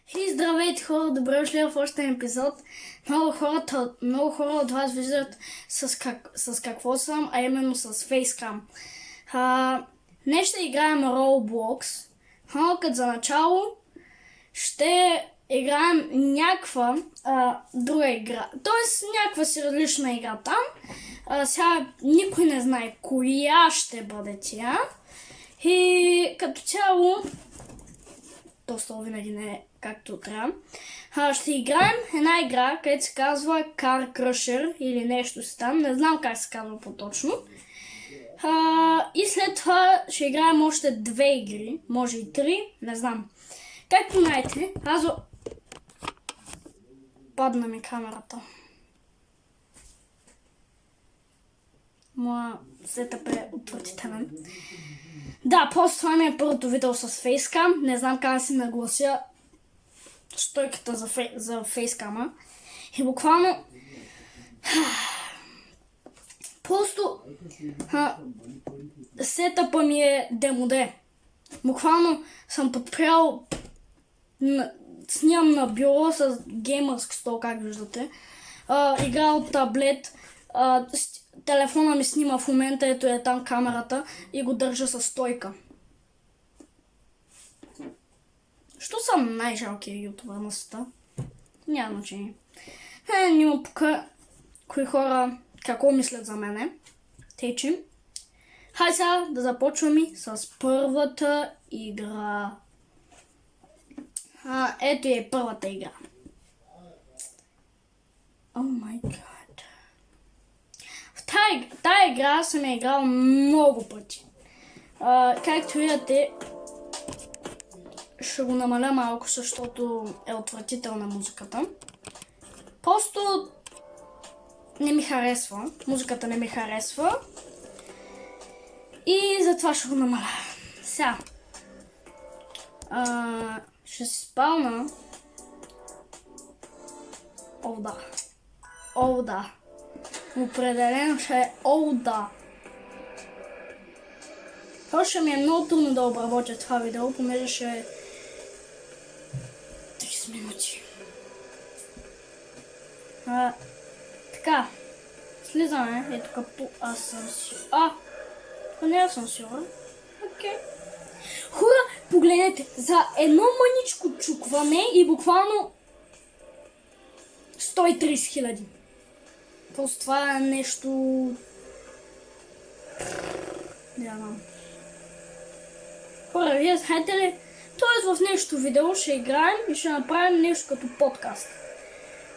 И здравейте хора, добре дошли в още един епизод. Много хора от вас виждат с какво съм, а именно с Facecam. Днес ще играем Roblox. Като за начало ще играем някаква друга игра. Тоест някаква си различна игра там. Сега никой не знае коя ще бъде тя. И като цяло то винаги не е както трябва. Ще играем една игра, където се казва Car Crusher или нещо си там. Не знам как се казва по-точно. И след това ще играем още две игри. Може и три, не знам. Както знаете, падна ми камерата. Моя сетъп е отвратителен. Да, просто това ми е първото видео с Facecam. Не знам как да си наглася стойката за Facecam. И буквално просто сетъпа ми е демоде. Буквално съм подпрял, снимам на бюро с геймърски стол, как виждате. Игра от таблет. Телефона ми снима в момента, ето е там камерата и го държа със стойка. Що съм най-жалкият ютубър на света? Няма значение. Не му пука кои хора какво мислят за мене. Тече. Хайде сега да започваме с първата игра. Ето е първата игра. О май гад. Тая игра съм я играл много пъти. Както видите, ще го намаля малко, защото е отвратителна музиката. Просто не ми харесва. Музиката не ми харесва. И затова ще го намаля. Сега. Ще се спална. О, да. Определено ще е да. Това ще ми е много трудно да обработя това видео, понеже ще е 30 минути. Така, слизаме, е тук по асансьор. Това не е асансьора. Окей. Хора, погледнете, за едно мъничко чукване и буквално 130 хиляди. Просто това е нещо... Не знам. Хора, вие знаете ли? Тоест в нещо видео ще играем и ще направим нещо като подкаст.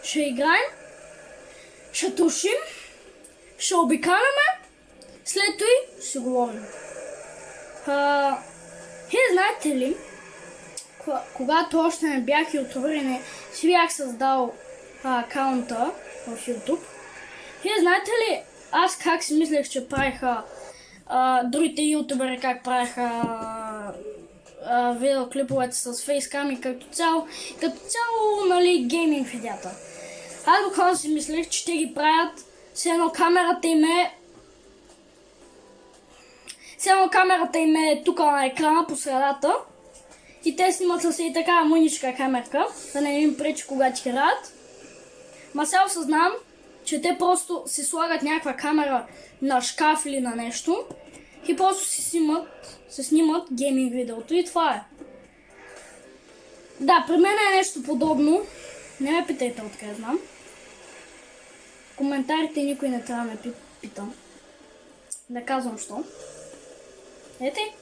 Ще играем, ще тушим, ще обикаляме, след това ще говорим. Вие знаете ли, когато още не бях ютубър и не си бях създал акаунта в YouTube, вие знаете ли аз как си мислех, че правиха другите ютубери, как правиха видеоклиповете с Facecam и като цяло, нали, гейминг видеята. Аз буквално си мислех, че те ги правят все едно камерата им е тук на екрана по средата и те снимат с и така мъничка камерка, да не им пречи когато ти играят. Ма сега осъзнавам, че те просто си слагат някаква камера на шкаф или на нещо и просто се снимат гейминг видеото и това е. Да, при мен е нещо подобно. Не ме питайте откъде знам. В коментарите никой не трябва да ме пита. Не казвам що. Ете.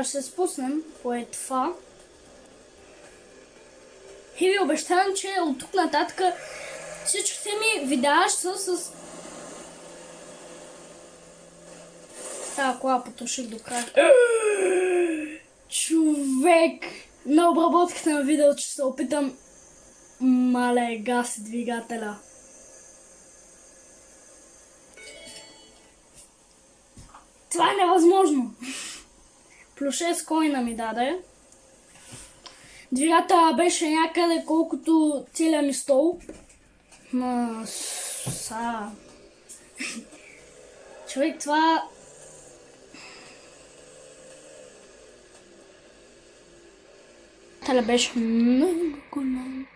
Ще спуснем по това. И ви обещавам, че от тук нататък всичките ми видеа ще са с... Тази кола потуших до края. Човек! На обработката на видео, че се опитам... Мале, гаси двигателя. Това е невъзможно. Плюс 6 коина ми даде. Двигателя беше някъде колкото целия ми стол. Човек, това... Теле беше много голям.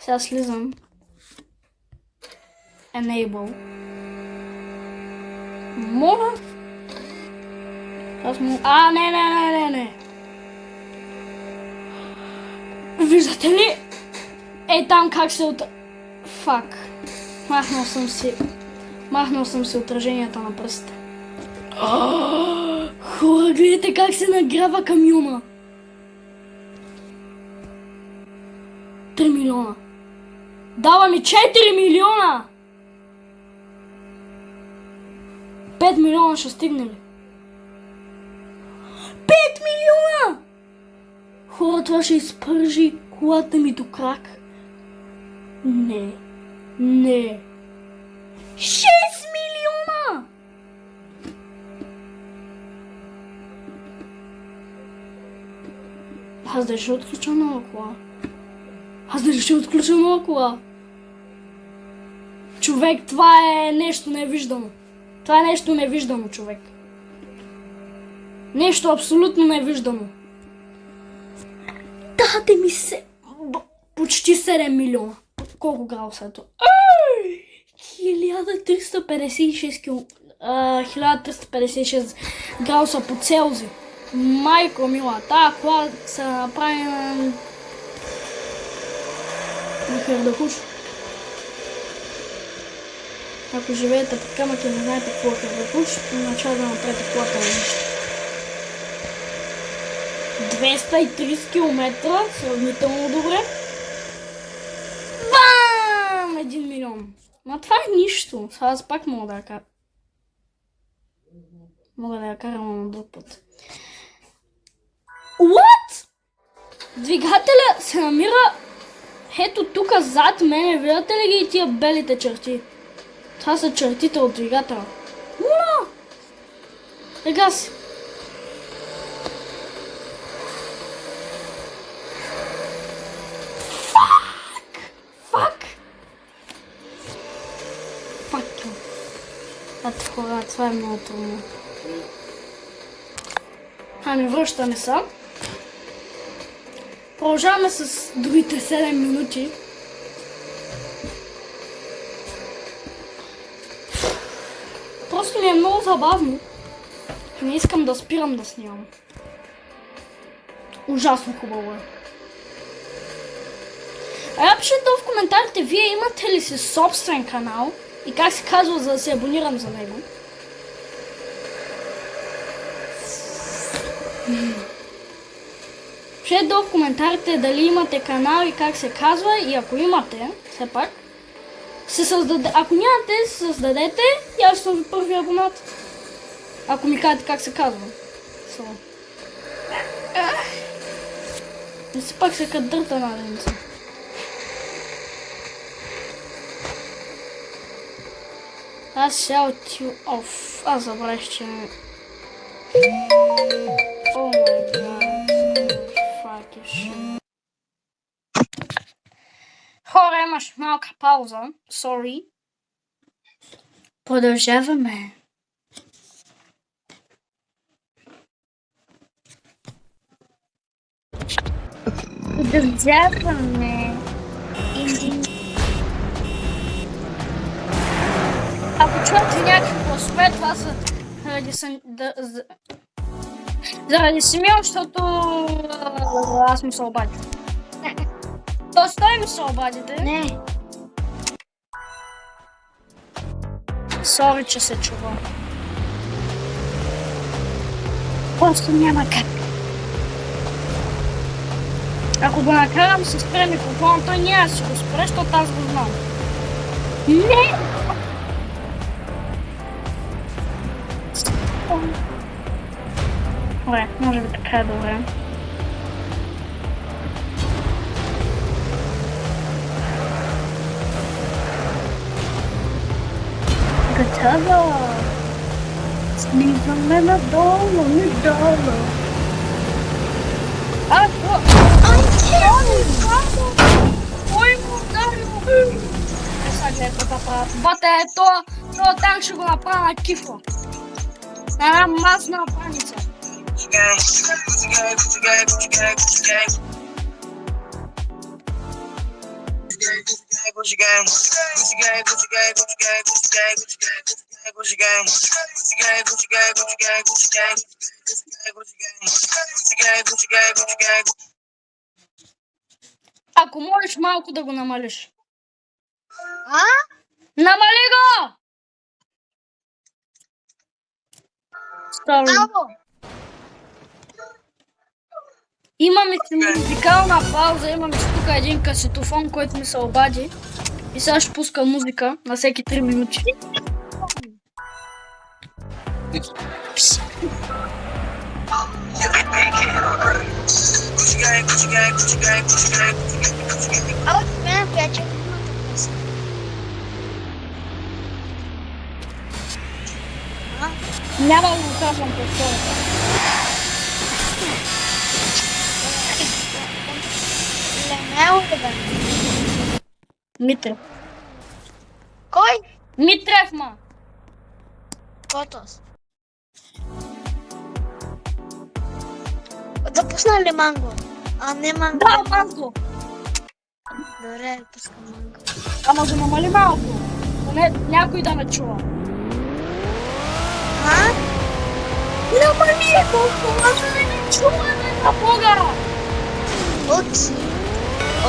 Сега слизам. Enable. Мога? Аз му... не. Виждате ли? Там как се от... Фак. Махнал съм си отраженията на пръстите. Хора, гледайте как се нагрява камиона. 3 милиона. Дава ми 4 милиона! 5 милиона ще стигне ли? 5 милиона! Хора, това ще изпържи колата ми до крак. Не. 6 милиона! Аз да ще отключа нова кола. Човек, това е нещо невиждано. Човек. Нещо абсолютно невиждано. Дайте ми се... Почти 7 милиона. Колко градуса е това? 1356 градуса по Целзий. Майко мила, тази кола се направи на хърдахуш. Ако живеете под камък и не знаете какво е хърдахуш, начало да направите колата на нищо. 230 км, сравнително добре. Бам! 1 милион. Ма това е нищо. Сега аз пак мога да я карам. На друг път. What? Двигателя се намира ето тук зад мене. Виждате ли ги и тия белите черти? Това са чертите от двигателя. Ура! Ега си. Фак. Ето хора, това е много трудно. Ами връщаме се. Продължаваме с другите 7 минути. Просто ми е много забавно. Не искам да спирам да снимам. Ужасно хубаво е. Пишете в коментарите, вие имате ли си собствен канал и как се казва, за да се абонирам за него. Пишете в коментарите дали имате канал и как се казва, и ако имате, все пак, ако нямате, се създадете и аз съм ви първи абонат. Ако ми кажете как се казва. Не си пак се кадърта на денца. Аз ще отил... Оф, аз забравих, че... О май гад. Факиш. Хора, имаш малка пауза. Sorry. Продължаваме. Ако чуете някакви гласове, това са заради Симеон, защото аз му се обадих. Тоест той ми се обадите. Не. Сори, че се чува. Просто няма как. Ако го накарам се спре микрофона, той няма да си го спре, защото аз го знам. Не! Добре, може би така е добре. Готово! Слизаме надолу. Ой, му ударил! Сега гледай какво правят. Бате, този танк ще го направя на кифла. На една масна паница. Ако можеш малко да го намалиш. А? Намали го! Sorry. Ало! Имаме си музикална пауза, имаме си тук един касетофон, който ми се обади. И сега ще пуска музика на всеки 3 минути. Ало, мен приятел. Няма да го казвам по втората. Лемел ли бе? Митрев. Кой? Митрев, ма! Котос. Да пусна ли манго? А не манго. Да, манго! Добре, пускам манго. Ама го намали малко. Поне някой да ме чува. А? Намали колко може да ме чува, на Бога! Oops.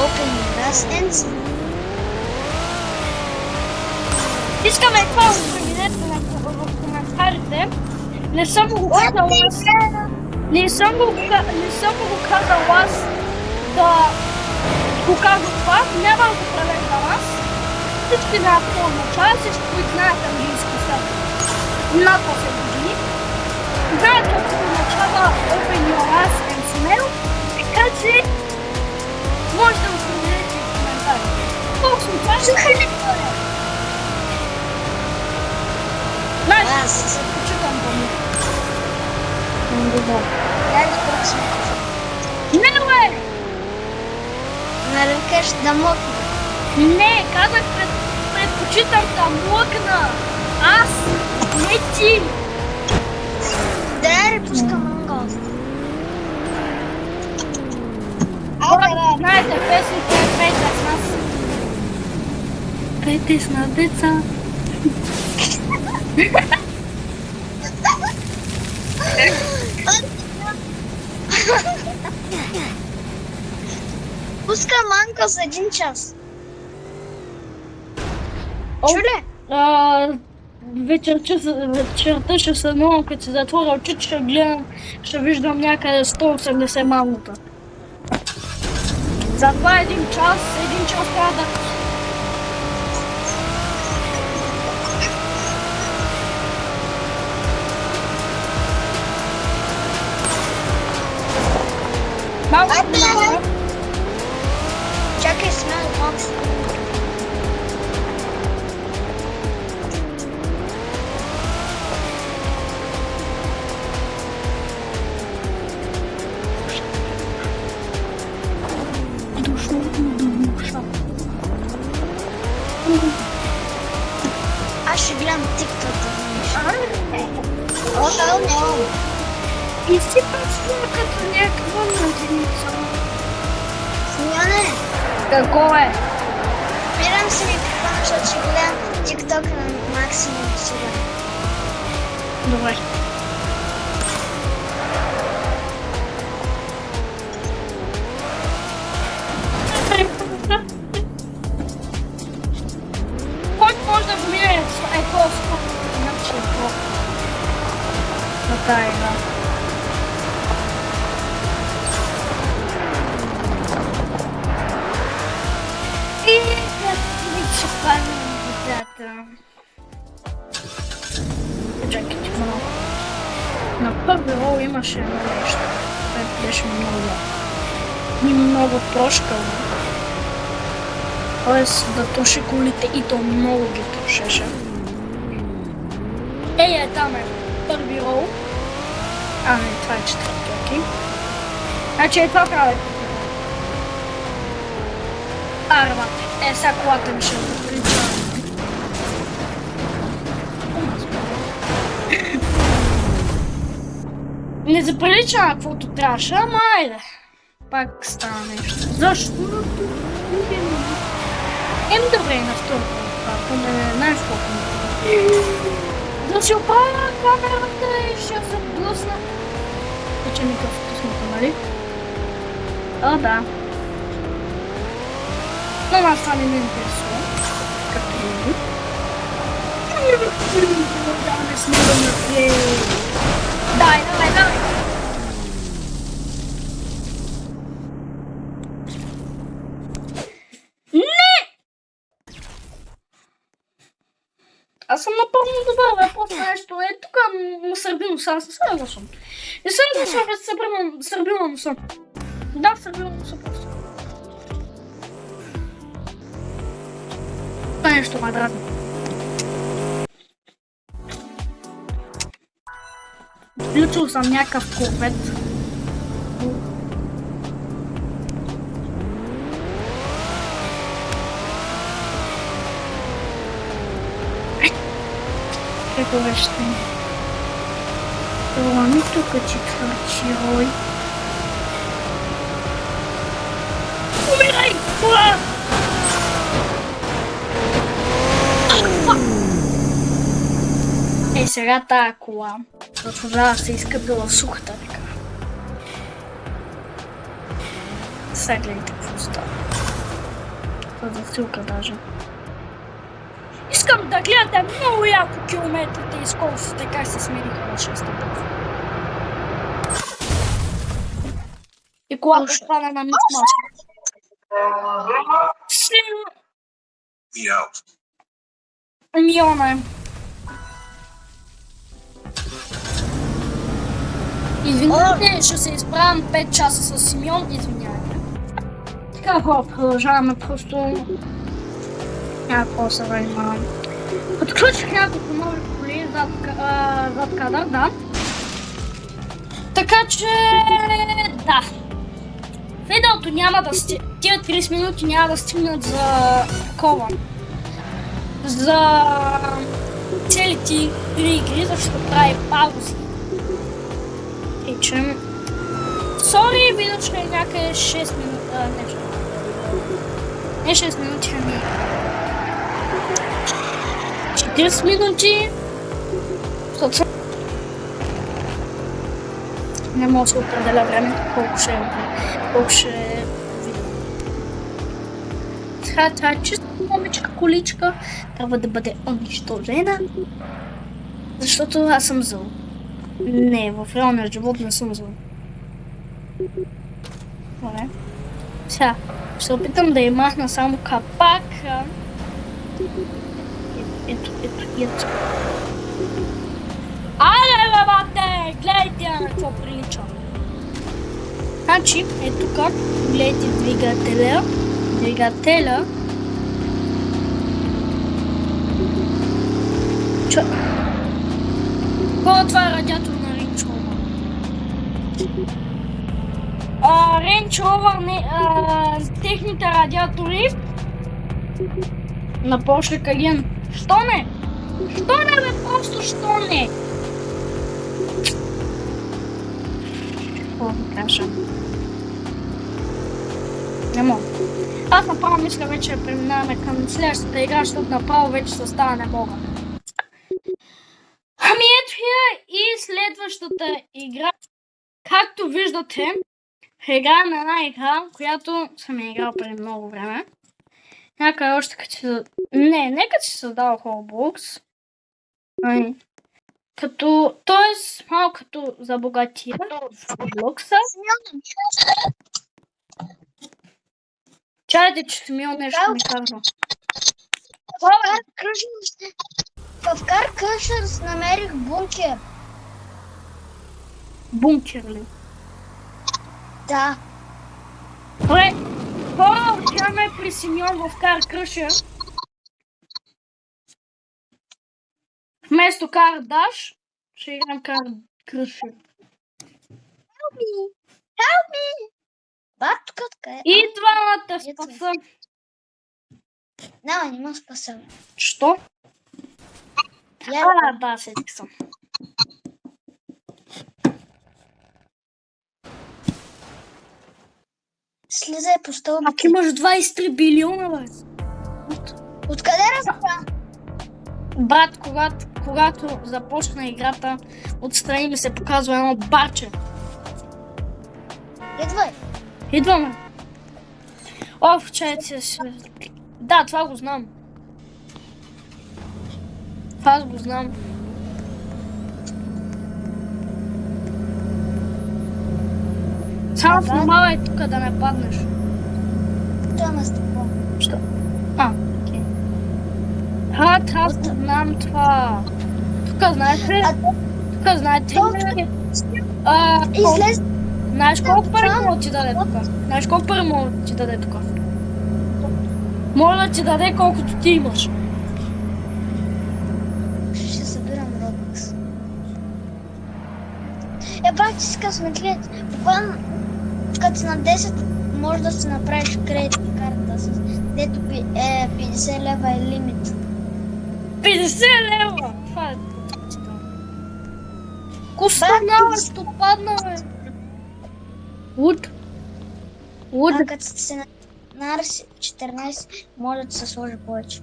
Open last Искаме това да преминете в коментарите. Не съм го казал аз. Не съм го казал аз да го казвам това. Няма да го превеждам аз. Всички знаят какво означава, всички, които знаят английски след над 8 години. Знаят какво означава Open your ass and smell. Така че може да го проверите в коментарите. Точно това ще е. Знаеш, Аз се почитам по ми. дай да пръксам. Не, бе! Нарекаш да мокна. Не, казах предпочитам да млъкна. Аз, не ти. Дай да пускам манго. Хора, знаете, песните пейте с нас. Пейте с нас, деца. Пуска манго за 1 час. О, Чуле? вечерта ще се много, като си затворя очите, ще гледам, ще виждам някъде 180 мамута. Затова 1 час трябва да... Малко малко. Чакай, смел малко. Душа. Аз ще гледам TikTok да видиш. О, не. И си почва като някаква младеница. Смяне. Какво е? Спирам се микрофона, защото ще гледам TikTok на максимум сега. Добре. Който може да го мине по-скоро, иначе е по... На тая игра. И ще паднем водата. Чакайте малко. На първи рол имаше едно нещо, което беше много прошкало. Тоест да туши колите и то много ги тушеше. Там е първи рол. Не, това е четвърти, окей. Значи това правя. Ребята, сега колата ми ще го прилича. Не заприлича на каквото трябваше, ама айде. Пак стана нещо. Защо? Добре на второ. Поне знаеш колко ми. Да си оправя камерата и ще се блъсна. Вече ми къв пусната, нали? О, да. Но нас това не ме интересува. Както винаги. Да, не сме да напред. Давай. Аз съм напълно добър, просто нещо е тук му сърбилно съм, се съгласвам. Не съм да сърбилно съм. Да, сърбилно съм просто. Това нещо ме дразни. Включил съм някакъв корвет. Какво беше? Това ми тук четвърти рой. Умирай! Ура! Сега тая кола заслужава да се изкъпила в сухата река. Сега гледайте какво става. Това засилка даже. Искам да гледате много яко километрите и скоростите как се смениха на 6 пъти. И колата стана на мисмаш. Милана е. Извинявайте, ще се изправям 5 часа с Симеон, извинявайте. Така хора, продължаваме просто... Някакво се занимавам. Подключих няколко нови коли зад кадър, да. Така че... да. Видеото няма да стигне... Тия 30 минути няма да стигнат за такова. За целите 3 игри, защото прави паузи. И че... Сори, видео ще е някъде 6 минути... Не 6 минути, ами... 40 минути. Не мога да се определя времето, колко ще е видео. Сега тази чиста момичка количка трябва да бъде унищожена, защото аз съм зъл. Не, в реалния живот не съм зъл. Добре. Сега, ще опитам да я махна само капака. Ето. Але, бабате! Гледайте на какво прилича. Значи, ето тук, гледайте двигателя. Това е радиатор на Range Rover. Range Rover, техните радиатори на Porsche Cayenne. Що не? Що не, бе? Просто що не? Какво да кажа? Не мога. Аз направо мисля вече да преминаваме към следващата игра, защото направо вече състава не мога. Ами ето я и следващата игра. Както виждате, играем на една игра, която съм играл преди много време. Някъде още като си... Не като си създава Roblox. Като... Тоест, малко като забогатия в Roblox-а. Чайте, че Симеон нещо ми казва. В Car Crushers намерих бункер. Бункер ли? Да. Добре, хора, отиваме при Симеон в Car Crusher. Вместо Car Dash, ще играм Car Crusher. Help me! Бат, тук е. И двамата спаса. Не ма спаса. Що? Да, седих съм. Слизай по Ако стълбите. имаш 23 билиона, бе. Откъде разбра? Брат, когато започна играта, отстрани ми се показва едно барче. Идвай. Идваме. Оф, чайте се. Да, това го знам. Това аз го знам. Само внимавай тук да не паднеш. Това ме стъпва. Що? Окей. Трябва да знам това. Тук знаеш ли? Тук знаете ли? Излез. Знаеш колко пари мога да ти даде тук? Знаеш колко пари мога да ти даде тук? Може да ти даде колкото ти имаш. Ще събирам Robux. Брат, си късно глед. Буквално, като си на 10, може да си направиш кредитна карта, с дето е 50 лева е лимит. 50 лева! Това е ти дам. Костанава, ще падна, бе. Луд. А като си на 14, може да се сложи повече.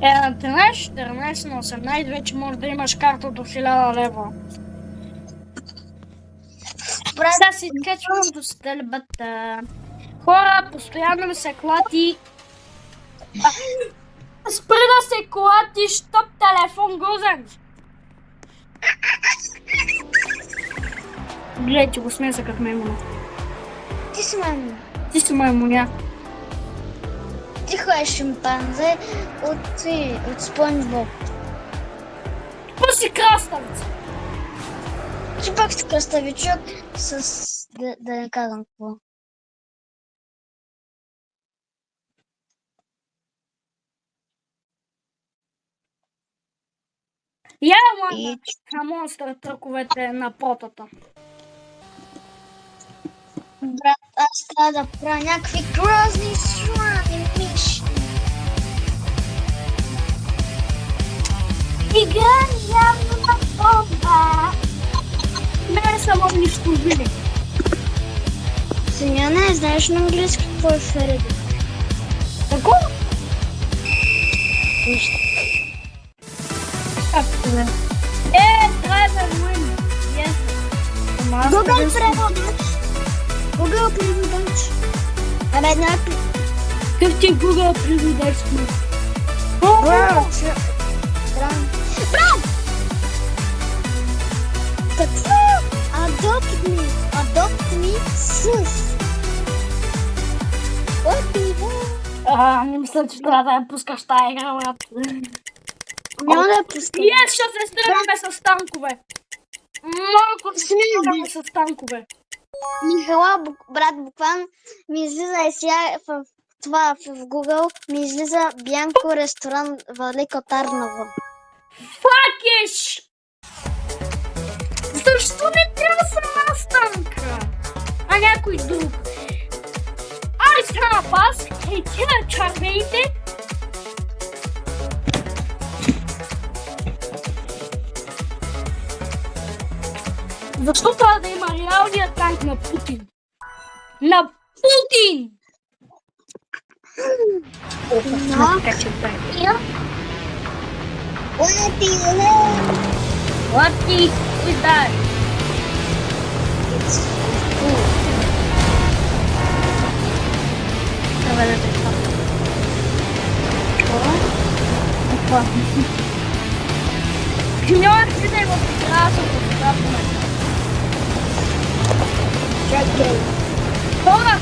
На 13, 14, на 18 вече може да имаш карта до 1000 лева. Сега си качвам до стълбата. Хора, постоянно ми се клати. Спри да се клатиш, топ телефон гузен. Гледайте го, смея се как маймуна. Ти си маймун. Ти си маймуня. Тихо е шимпанзе от Спонж Боб. Какво си краставица? Ти пак си кръставичок с... Да не казвам какво. Я мана на монстър тръковете на потата. Брат, аз трябва да правя някакви грозни срани миши. Играем явно на бомба. Не само нищо били. Сега не знаеш на английски какво е Фереди. Тако? Нищо. Както не. Драйвер win. Yes. Google преводач. Google преводач. Абе, някакви... Какъв ти Google преводач? Брат! Какво? Adopt me с. Не мисля, че трябва да я пускаш тая игра, брат. Няма да я пускам. И аз ще се стреляме с танкове. Много се стреляме с танкове. Михала, брат, буквално ми излиза и сега в Google ми излиза Бянко ресторант Велико Търново. Факиш! Защо не трябва сама станка? А някой друг? Ай, стана пас! Ей, тия чарвеите! Защо трябва да има реалния танк на Путин? На Путин! What is that? Трябва да те хвана. Това? Няма си да има прекрасното в Чакай. Хора,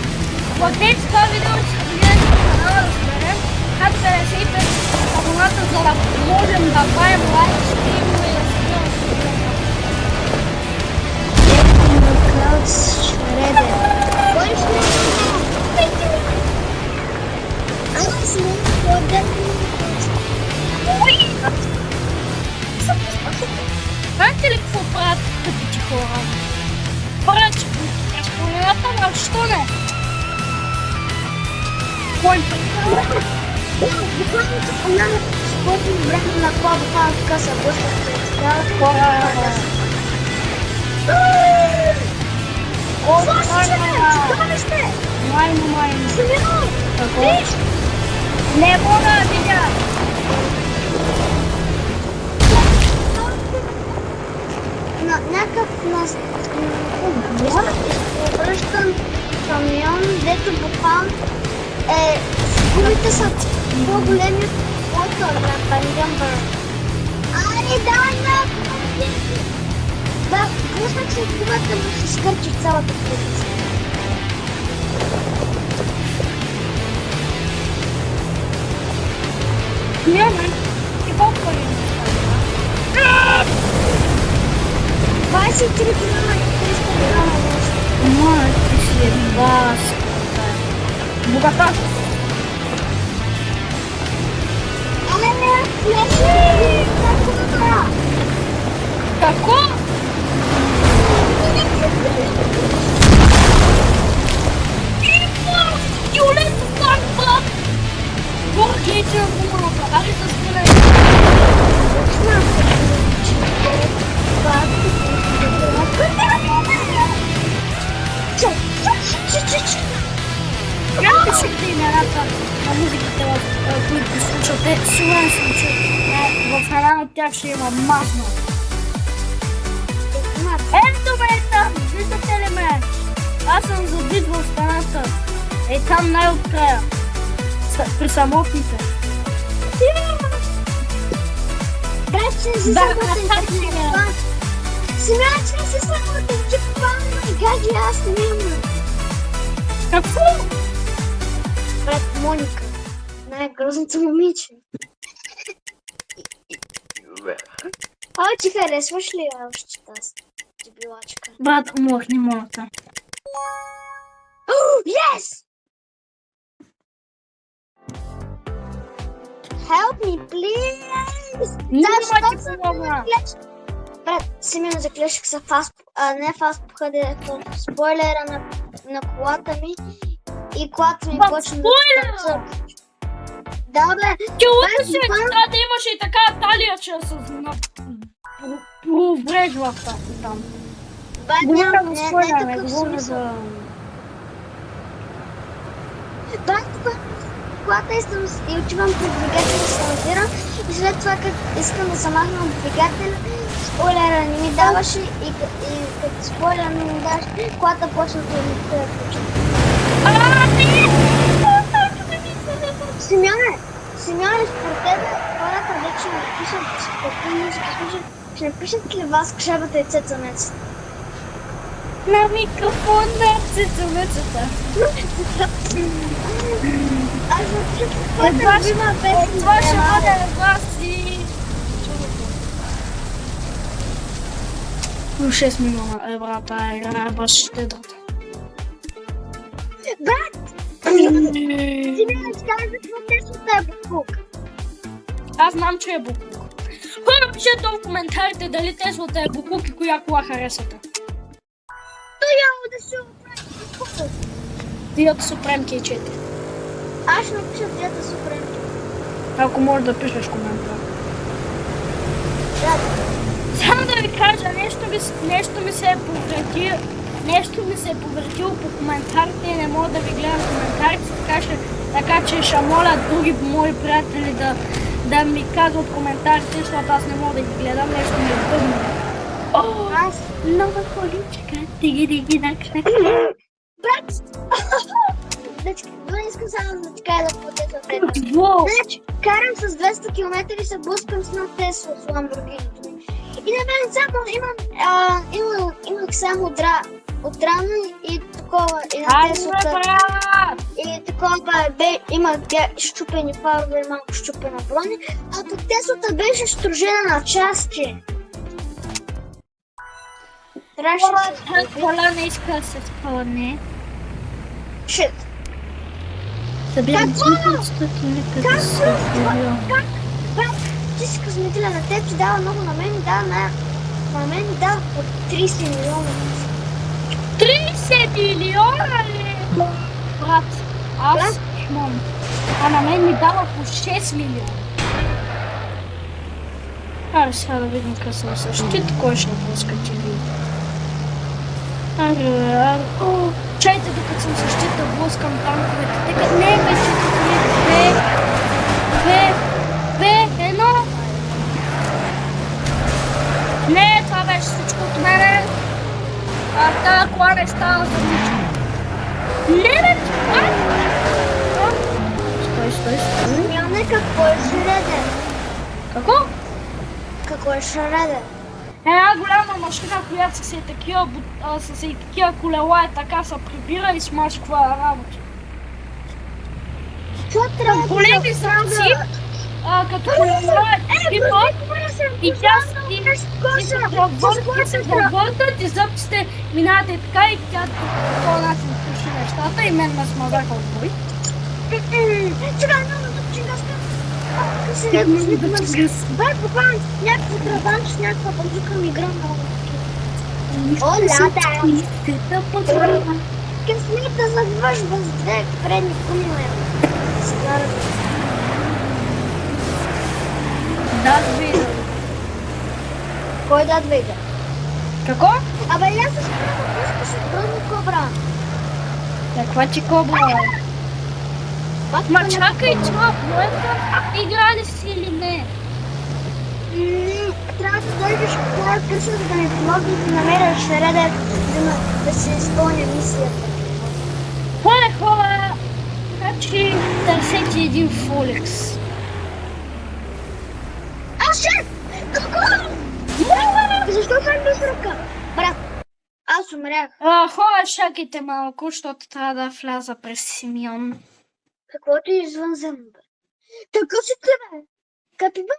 платете това видео, че гледате на канала да разберем как 55 абоната, за да можем да правим лайк, стримове и да снимам видео. Клауд Шредер. Кой Шредер? Аз не ходя. Знаете ли какво правят тъпите хора? Поръчки, разполената на що не? Кой път? Буквално като няма спортно време на това буквално така се блъсках пред цяла хора. Чудовище! Майно. Симеон! Какво? Виж! Не мога да видя! На някакъв обръщан камион, дето буквално гумите са по-големи от Бангъмбър. Ай, давай на! Да, пуснах се от гумата, но се скърчих цялата позиция. Няма. И колко пари ми става? 23 милиона и 300 милиона нещо. Май, ти си едва богата. Леси! Какво? Какво? Юлето как, брат? Бог лечи на гумата. Аре се спинай. Как пишете имената на музиките, които слушате? Сигурен съм, че в една от тях ще има мазна. Ето ме там! Виждате ли ме? Аз съм забит в страната. Е там най-открая. При самотните. Симеон, че не си самотен, че пълно и гади, аз няма. Какво? Брат, Моника, най-грозното момиче. Ти харесваш ли още тази дебилачка? Брат, уморни моята. Yes! Help me, please! Няма ти помогна. Брат, Симеон, заклеших се не фаст походе в спойлера на колата ми и колата ми почна да се. Да, бе! Ти лъка се, трябва да имаш и така талия, че се проврежва там. Говоря за спойлера, не говоря за... Колата искам и отивам при двигателя да се монтирам и след това като искам да се махна от двигателя, спойлера не ми даваше и като спойлер не ми даваше, колата почна да ми включва. Симеоне, според тебе хората вече не пишат спокойно, ще напишат ли вас кшебата и цецамецата? На микрофона цецамецата. Това ще бъде вас и... 6 милиона евро, тая игра е баш щедрата. Брат! Симеон, каза, какво Теслата е буклук. Аз знам, че е буклук. Хора, пишете в коментарите дали Теслата е буклук и коя кола харесате. Да се оправи буклук. Тията Супрем K4. Аз ще напиша Тията Супрем. Ако можеш да пишеш коментар. Да. Само да ви кажа, нещо ми се е повредило по коментарите и не мога да ви гледам коментарите, така че ще моля други мои приятели да ми казват коментарите, защото аз не мога да ги гледам, нещо ми е тъмно. Аз нова количка, диги, накшак. брат! Но не искам само да ти кажа да платя в теб. Значи, карам с 200 км и се блъскам с една Тесла с Ламборгинито ми. И на мен само имах само отрано и такова, и на Теслата. И такова имах щупени фарове, малко щупена броня, а пък Теслата беше стружена на части. Кола не иска да се спълне. Шит. Събирам Какво? 400 Как? Брат, ти си късметиля, на теб ти дава много, на мен ми дава по 30 милиона. 30 милиона ли? Брат, аз шмон. А на мен ми дава по 6 милиона. Аре сега да видим къде съм същит, кой ще блъска ти ви. Чайте, докато съм защита, блъскам танковете. Тека не, вече две, едно. Не, това беше всичко от мене. Тази кола не става за нищо. Не, бе, това! Стой. Смяне, какво е шредер? Какво? Какво е шредер? Една голяма машина, която с такива колела е така се прибира и смачква работа. Какво трябва Големи самци, като колела е такива и тя се завъртат и зъбците минават и така и тя по този начин пуши нещата и мен ме смазаха от бой. Сега много зъбчингаска. Бай, попадам някакво трабанч, някаква бандука ми игра много. О, лада! Късмет да завършва с две предни кумиле. Дарт Вейдър. Кой Дарт Вейдър? Какво? Абе, аз се спрямо пускаш от Бронни Кобра. Каква ти кобра, бе? Ма чакай, това плойка играли си или не? Трябва да дойдеш в твоя къща, за да ми помогнеш да намеря шредер, да се изпълня мисията. Хора, значи търсете един Фолекс. Шеф! Какво? Защо съм без ръка? Брат, аз умрях. Хора, чакайте малко, защото трябва да вляза през Симеон. Каквото е извънземно, бе. Така си ти, бе. Капибара.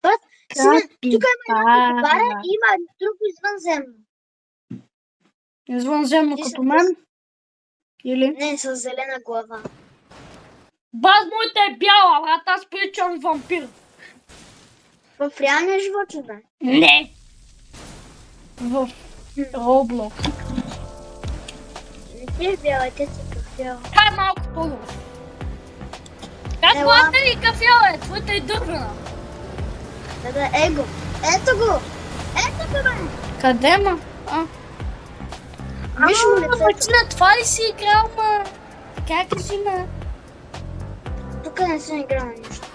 Брат, Симеон, тук има една капибара и има друго извънземно. Извънземно като мен? Или? Не, с зелена глава. Баз моята е бяла, брат, аз приличам вампир. В реалния живот ли, бе? Не! В Роблокс. Не ти е бяла, те си кафяла. Та е малко по-добре. Как главата ми кафяла е? Твоята е дървена. Да, его. Ето го! Ето го, бе! Къде, ма? Виж му лицето. Мартина, това ли си играл, ма? Как си, ма? Тук не съм играл на нищо.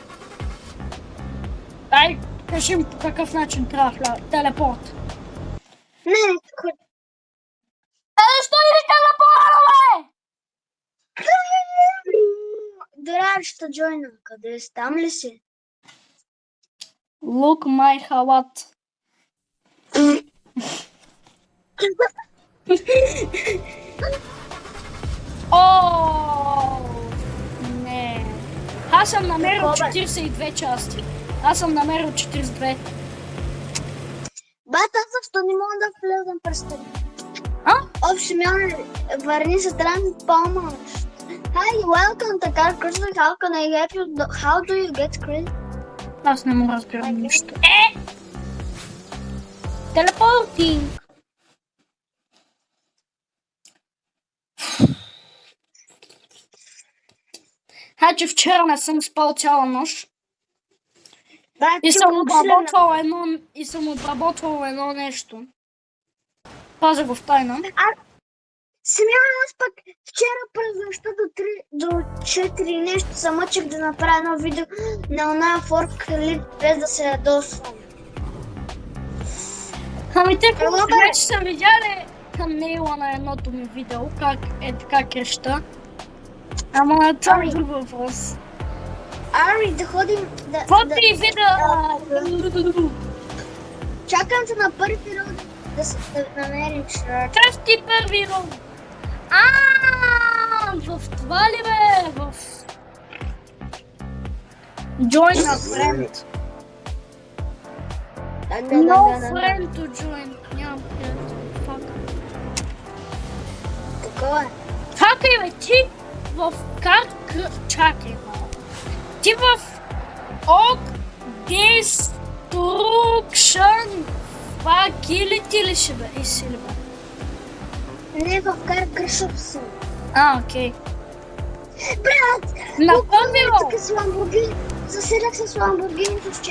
Дай, кажи ми по какъв начин трябва да телепорт. Не, тук. Защо ли ви телепорта, бе? Дорар ще джойна. Къде си? Там ли си? Look my халат. О, не. Аз съм намерил 42 части. Аз съм намерил 42. Бат, аз защо не мога да влезам през теб? Общ Симеон, върни се помощ. Hi, welcome to Car Cruiser. How can I help you? How do you get credit? Аз не му разбирам нищо. Телепортинг. Значи вчера не съм спал цяла нощ. И съм обработвал едно нещо. Пазя го в тайна. Симеон, аз пък вчера през нощта до 4 нещо се мъчих да направя едно видео на оная форклифт без да се ядосвам. Ами те вече са видяли thumbnail на едното ми видео, как е така креща. Ама това е друг въпрос. Ари, да ходим да... Какво ти видео? Чакам се на първи род да намерим шрат. Как ти първи род? В това ли бе? В... Join a friend. No friend to join. Нямам приятел. Фак. Такова е. Чакай бе, ти в Чакай малко. Ти в Ок Destruction Facility ли ще бе? И си ли бе? Не, в Car Cruiser съм. Окей. Брат! На първи род! Тук с Lamborghini. заседах с Ламборгинито с 300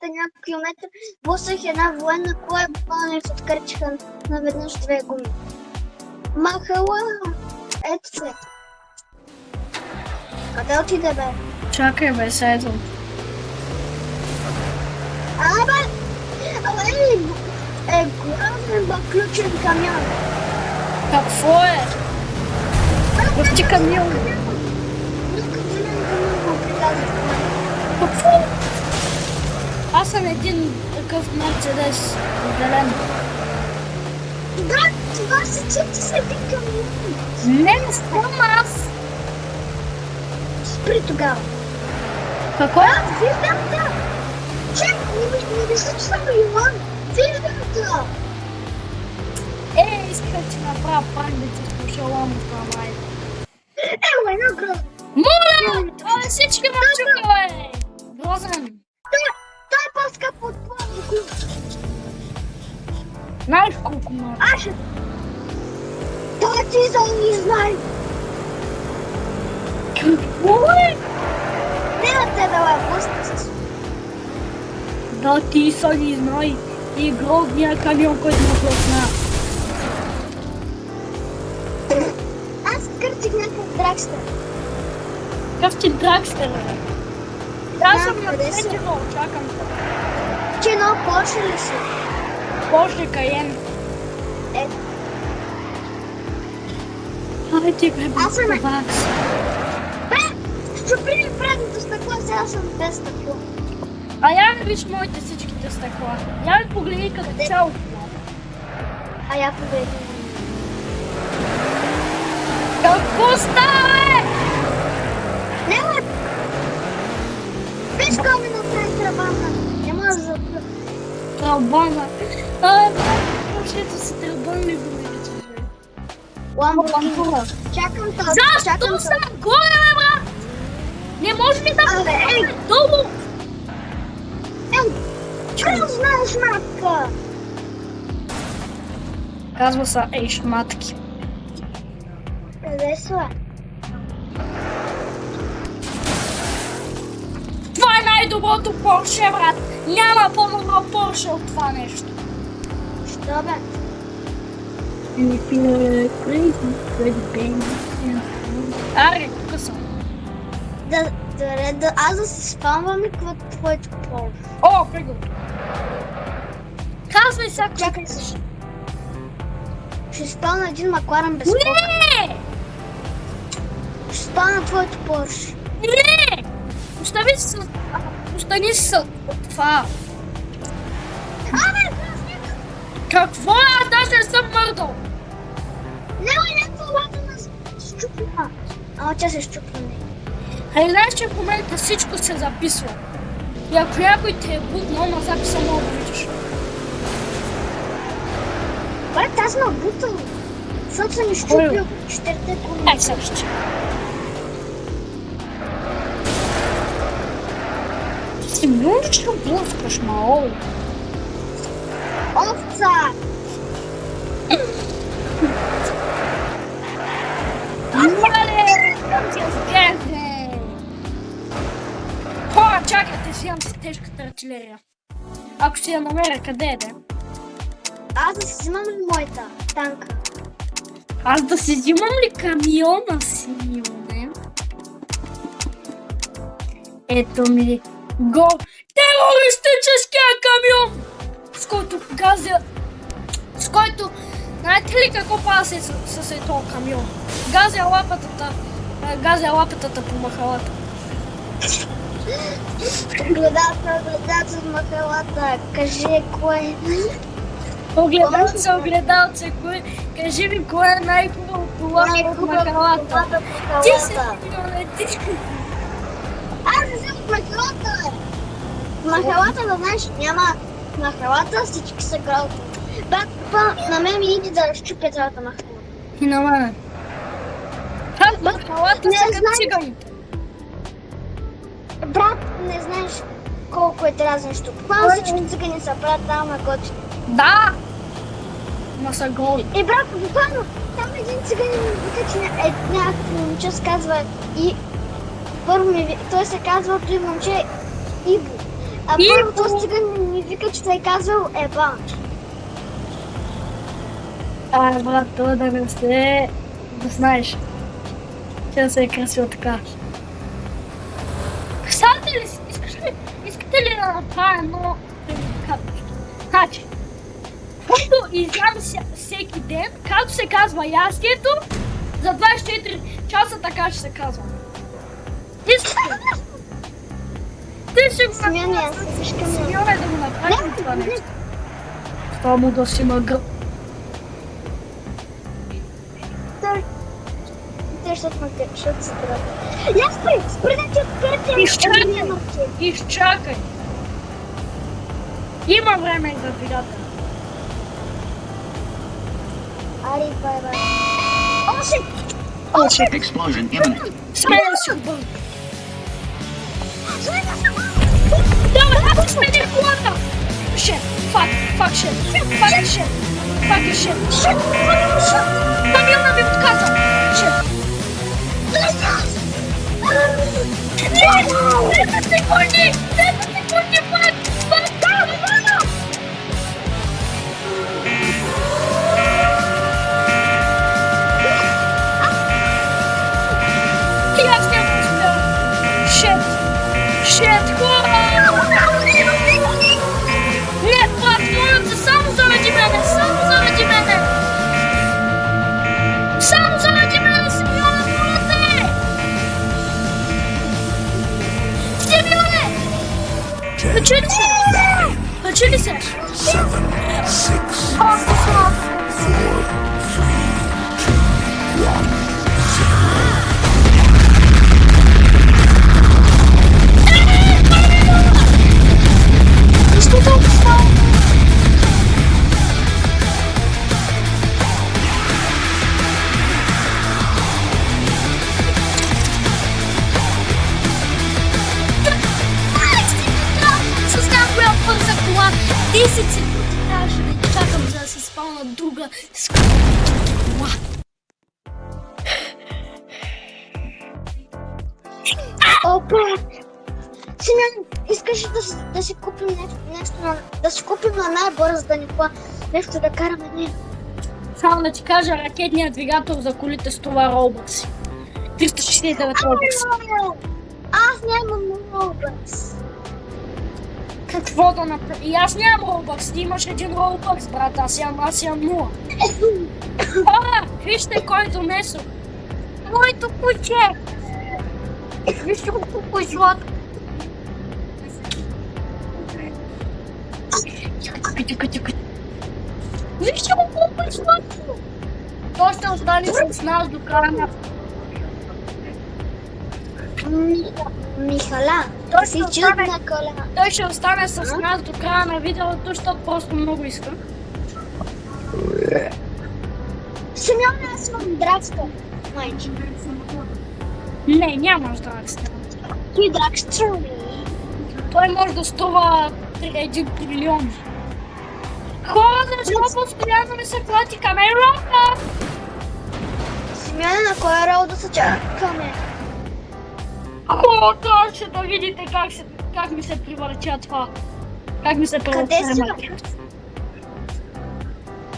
няколко километра, блъсах една военна кола и буквално ми се откърчиха наведнъж две гуми. Махала! Ето се. Къде отиде, бе? Чакай, бе, седо. Абе! Главен бъключен камион. Какво е? Пусти камион. Какво? Аз съм един такъв Мерцедес, зелен. Да, това се чути с един камион. Не съм аз. Спри тогава. Какво? Виждам да. Чакай, не мисля, че съм Йоан. Виждам да. Исках да ти направя пак да ти слуша ламбата, май. Ево, едно грозно. Моля! Абе, всички ме чука, бе! Грозен. Той е по-скъп от това. Знаеш колко ма? Аша! Той ти за не знае. Какво е? Не на тебе, бе, пусти се. Да, ти са ни знай. И грозния камион, който ме плъсна. Аз скърчих някакъв дракстър. Какъв ти дракстър, бе? Аз съм на къде си? ниво, чакам те. Че едно Порше ли си? Porsche Cayenne. Е, Абе, ти бе, Аз съм е. бакс. бе! Щупи ми предното стъкло, сега съм без стъкло. А я не виж моите всичките стъкла. Я ми погледни като цяло. А я победи. Какво става, бе? Не, бе! Виж кой ми направи трабана. Няма да запра. Трабана. Абе, бе, Поршето си трабан ли го наричаш, бе? Ламборгини. Ламбура. Чакам това. Защо съм горе, бе, брат? Не може ли да Абе, ей! долу? Грозна шматка! Казва са ей шматки. Къде са? Това е най-доброто Порше, брат. Няма по-добро Порше от това нещо. Що, бе? Аре, тук съм. Аз да се спамвам ли какво твоето пол? О, пригод. Казвай сега. Чакай се. Ще спална един Макларен без кока. Не! Ще спална твоето Порш. Не! Остани с това. Абе, грозник! Какво е? Аз даже не съм мърдал. Не, колата нас щупна. Ама тя се щупна. Ай, знаеш, че в момента всичко се записва. И ако някой те е бутнал, на записа мога да видиш. Брат, аз ме бутал. Защото съм изчупил 4-те коли. Ай, сега ще. Ти си много ли ще блъскаш, мао? Овца! Мале! Там ти сгрехне! Хора, чакайте, си имам с тежката артилерия. Ако ще я намеря, къде е, де? Аз да си взимам ли моята танка? Аз да си взимам ли камиона си, Милне? Ето ми го терористическия камион! С който газя... С който... Знаете ли какво пава с този камион? Газя лапетата по махалата. Огледалце в махалата. Кажи кое. Огледалце, кое? Кажи ми, кое е най-хубавото лапа от махалата? Ти се ти. Аз не съм в махалата. В махалата, да знаеш, няма махалата, всички са грозни. Брат, на мен ми иде да разчупя цялата махала. И на мене. Махалата Не са като знаеш. циганите. Брат, не знаеш колко е дразен щуп. Буквално всички цигани са брат, там на готини. Да! Ма са голи. И брат, буквално там един циганин ми вика, че някакво момче казва и първо той се казва при момче Иво. А първо този циган ми вика, че той казвал Еба. Брат, това да не сте, да знаеш, че да се е красиво така. Представете ли си, искате ли да направя едно предизвикателство? Значи, което изям всеки ден, както се казва ястието, за 24 часа така ще се казва. Ти ще го направя, Симеоне да го направим това нещо. Това му да си има гръб. Защото се трябва. Я спри да ти открите. Изчакай. Има време за двигател. Ари, бай. Още. Explosion imminent. Сменя си го бъл. Давай, смени колата. Шет, фак шет. Фак е шет. Камилна ми отказа. Шет. 10 секунди, фак. И аз не успел. Шет, хора! Не, брат, моля се, само заради мене, Симеоне, моля те! Симеоне! Качи ли се? 7, 6, 5, 4, 3, 2, 1. Что там стало? Съзнах коя бърза кола. 10 секунди трябваше да чакам, за да се спална друга кола. Опа! Симеон, искаш да си купим нещо, да си купим на най-бързата ни кола, нещо да караме ние. Само да ти кажа, ракетният двигател за колите струва Robux. 369 Robux. Аз нямам Robux. Какво да направя? И аз нямам Robux, ти имаш един Robux, брат, аз имам 0. Вижте кой донесох. Моето куче. Вижте колко е златко. Тихо. Вижте колко е сладко! Той ще остане с нас до края на... Михаля, Той си ще чудна остане- коля. Той ще остане с нас до края на видеото, защото просто много иска. Симеон, аз имам драгстър. Майче. Не, нямаш драгстър. Ти драгстър ли? Той може да струва 1 трилион. Хора, защо постоянно ми се плати камерата? Симеон, на кой рол да се чакаме? Хората, ще да видите как ми се привърча това. Как ми се Къде превъртя. си?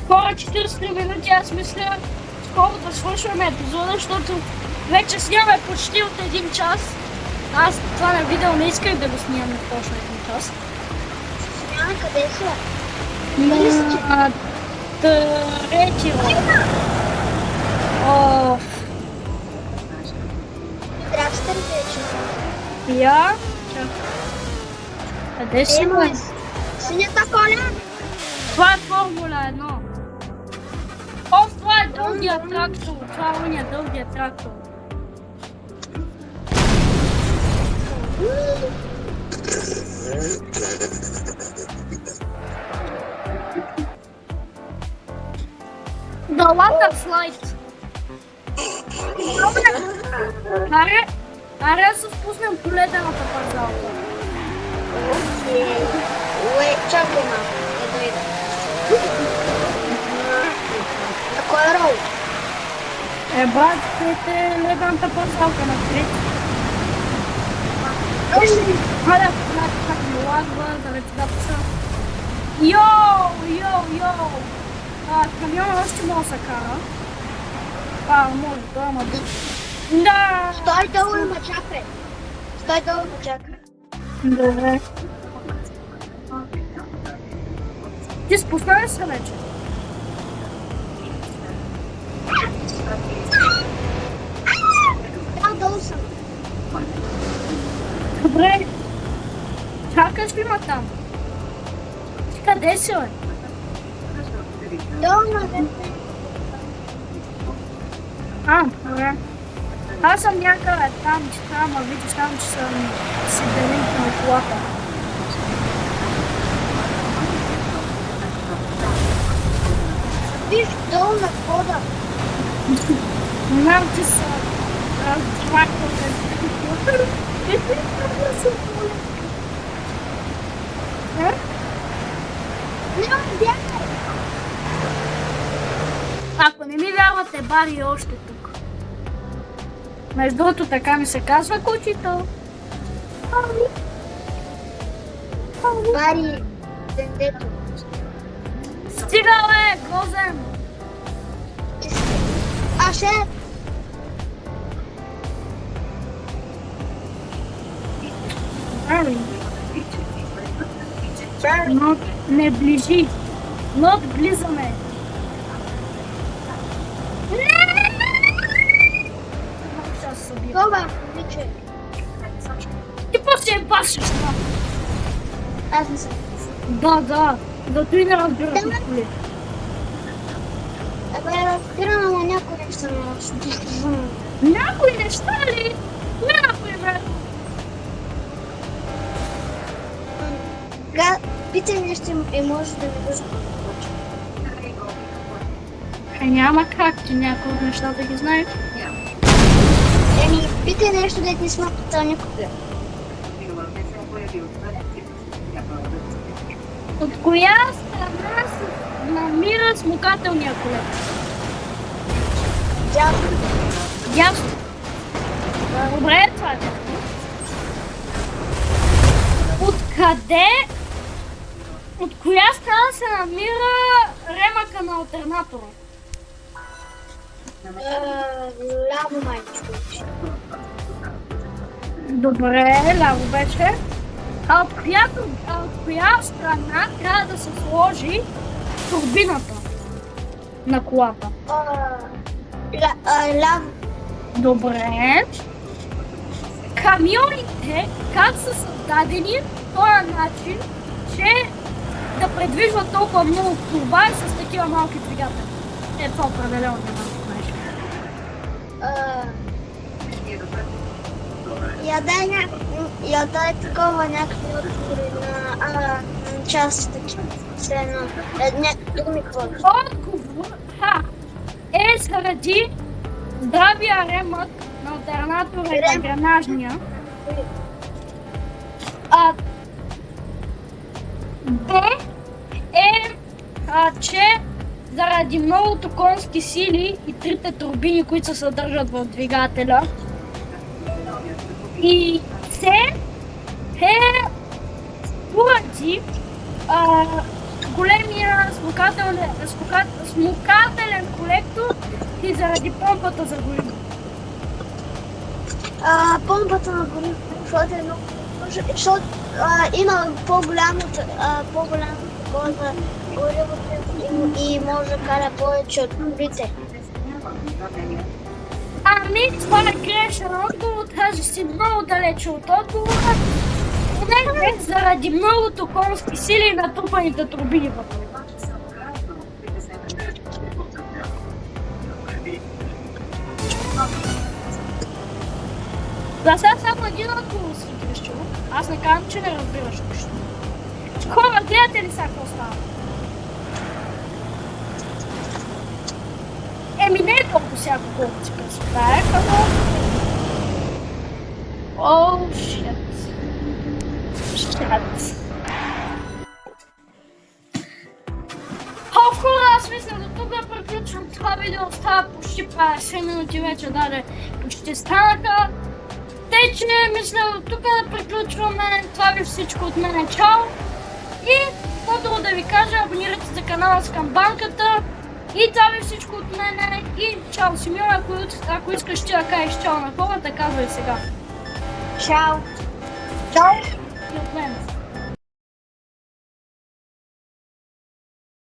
Хора, 40 минути, аз мисля скоро да свършваме епизода, защото вече снимаме почти от 1 час. Аз това на видео не исках да го снимаме точно 1 час. Симеон, къде си? На трети род. Драгстър вече. Я? Къде си, бе? Синята коля? Това е Формула 1. О, това е дългия трактор. Това е уния дългия трактор. The water slide. Аре да се спуснем по ледената парзалка. Окей. Уе, чакай малко. Не дойде. На кой рол? Брат, ледената парзалка на трети. Хайде, как ми лагва, да не сега писа. Йоу! Камион още може да се кара. Може да, ама... Да! Стой долу и ма чакай. Стой долу и ма чакай. Добре. Ти спусна ли се вече? Да, долу съм. Добре. Чакаш ли ма там? Ти къде си, бе? Долу на дете. Добре. Аз съм някъде там, че трябва да видиш там, че съм си делинкнал колата. Виж долу на входа. Знам, че са раздраквали. Няма бягай. Ако не ми вярвате, Бари е още тук. Между другото, така ми се казва кучето. Бари дендето. Стига, бе, Грозен! Ще... Но не ближи. Но близаме. Сейчас събира. Това, момиче. Ти после я башиш, да. Аз не съм. Да. Зато и не разбираш от коли. Разбирам, ама някои неща не Някои неща ли? Не, например. Питай нещо и може да ми държа. Няма как ти някои от нещата ги знаеш. Питай нещо, да не сме питал никога. От коя страна се намира смукателния колет? Дясно. Добре, това е. От коя страна се намира ремъка на алтернатора? Ляво майче. Добре, ляво беше. А от коя страна трябва да се сложи турбината на колата? Ляво. Добре. Камионите как са създадени по този начин, че да предвижват толкова много товар с такива малки двигатели? Това определено не знаеш. Я дай такова някакви отговори на части такива. Все едно. Думи какво? Отговор е заради здравия ремък на алтернатора и на гранажния. Б е, че заради многото конски сили и трите турбини, които се съдържат в двигателя. И С е поради големия смукателен колектор и заради помпата за гориво. Помпата на гориво, защото има по-голямо такова за горивото и може да кара повече от турбите. Ами, това е грешен отговор, даже си много далече от отговора. Не, заради многото конски сили и натрупаните турбини в това. За сега само един отговор си грешил. Аз не казвам, че не разбираш нищо. Хора, гледате ли сега какво става? Не е толкова всяко колко си представя, като... Shit. Хора, аз мисля до тук да приключвам това видео. Става почти 50 минути вече, почти станаха. Тъй, че мисля тук да приключваме. Това ви всичко от мен. Чао! И по-друго да ви кажа, абонирайте се за канала с камбанката. И това ви всичко от мене. И чао, Симеон, ако искаш ти да кажеш чао на хората, казвай сега. Чао! Чао!